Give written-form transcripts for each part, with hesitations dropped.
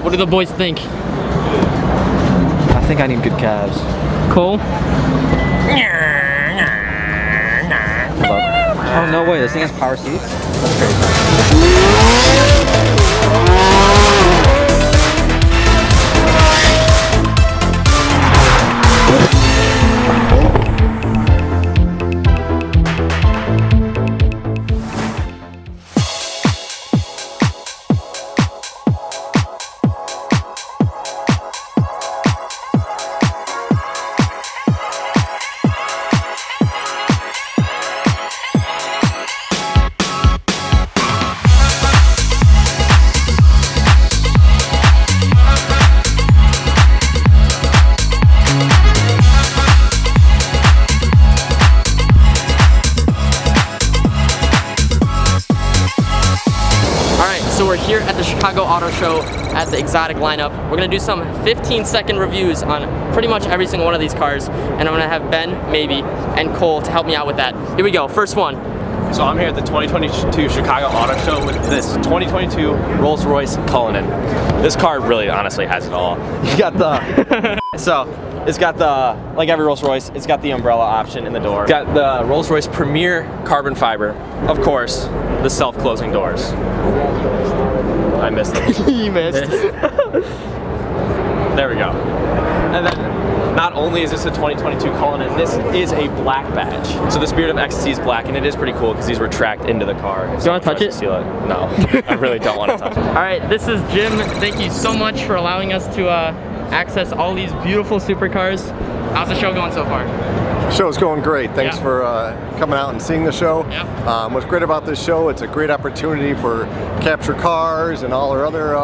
What do the boys think? I think I need good calves. Cool. Oh no way, this thing has power seats? That's crazy. So we're here at the Chicago Auto Show at the exotic lineup. We're gonna do some 15-second reviews on pretty much every single one of these cars, and I'm gonna have Ben, maybe, and Cole to help me out with that. Here we go, first one. So I'm here at the 2022 Chicago Auto Show with this 2022 Rolls-Royce Cullinan. This car really honestly has it all. You got the, so it's got the, like every Rolls-Royce, it's got the umbrella option in the door. It's got the Rolls-Royce Premier carbon fiber. Of course, the self-closing doors. I missed it. You missed. There we go. And then, not only is this a 2022 Cullinan, this is a black badge. So the Spirit of Ecstasy is black, and it is pretty cool because these were tracked into the car. Do you want to touch it? No, I really don't want to touch it. All right, this is Jim. Thank you so much for allowing us to access all these beautiful supercars. How's the show going so far? Show's going great. Thanks for coming out and seeing the show. Yep. What's great about this show, it's a great opportunity for CaptureCars and all our other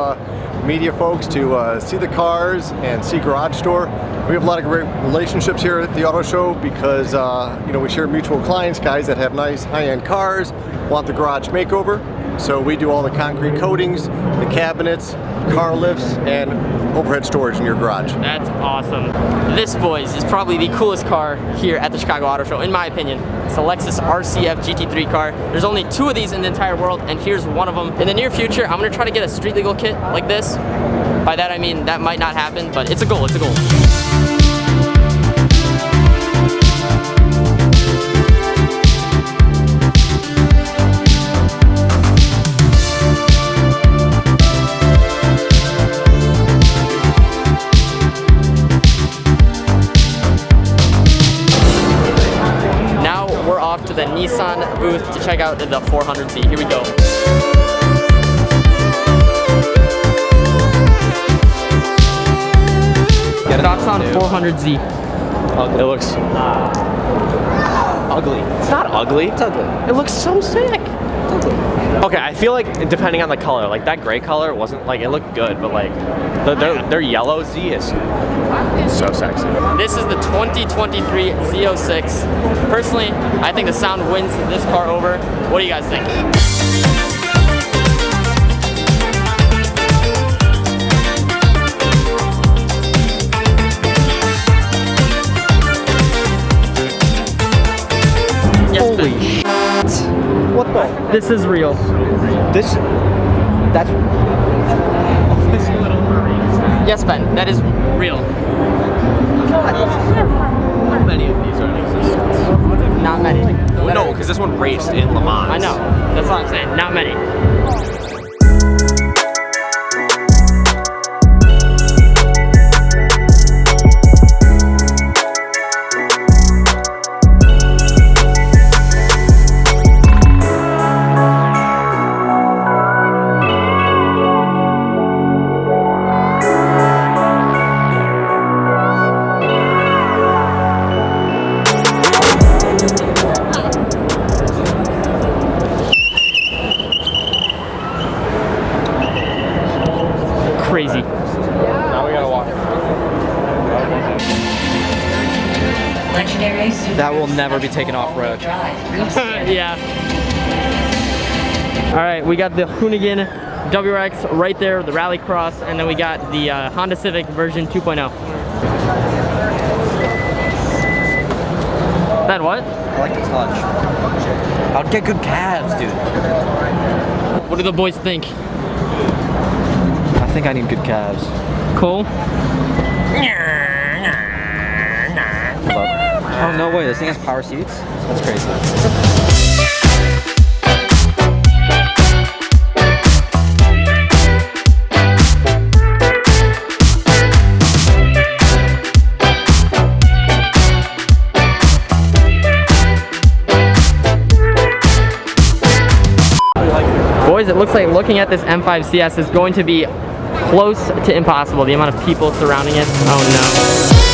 media folks to see the cars and see Garage Store. We have a lot of great relationships here at the auto show because you know, we share mutual clients, guys that have nice high-end cars, want the garage makeover. So we do all the concrete coatings, the cabinets, car lifts, and overhead storage in your garage. That's awesome. This, boys, is probably the coolest car here at the Chicago Auto Show, in my opinion. It's a Lexus RCF GT3 car. There's only 2 of these in the entire world, and here's one of them. In the near future, I'm gonna try to get a street legal kit like this. By that I mean that might not happen, but it's a goal, it's a goal. To the Nissan booth to check out the 400Z. Here we go. Thoughts on 400Z? It looks ugly. It's not ugly. It's ugly. It looks so sick. Okay, I feel like depending on the color, like that gray color wasn't like, it looked good, but like their yellow Z is so sexy. This is the 2023 Z06. Personally, I think the sound wins this car over. What do you guys think? Yes, holy shit. What the? This is real. That's... Yes, Ben, that is real. How many of these are in existence? Not many. No, because this one raced in Le Mans. I know. That's what I'm saying. Not many. Crazy. Now we gotta walk. That will never be taken off road. Yeah. All right, we got the Hoonigan WRX right there, the Rally Cross, and then we got the Honda Civic version 2.0. That what? I like to touch. I'll get good calves, dude. What do the boys think? I think I need good calves. Cool. Oh, no way. This thing has power seats? That's crazy. Boys, it looks like looking at this M5 CS is going to be close to impossible, the amount of people surrounding it. Oh no.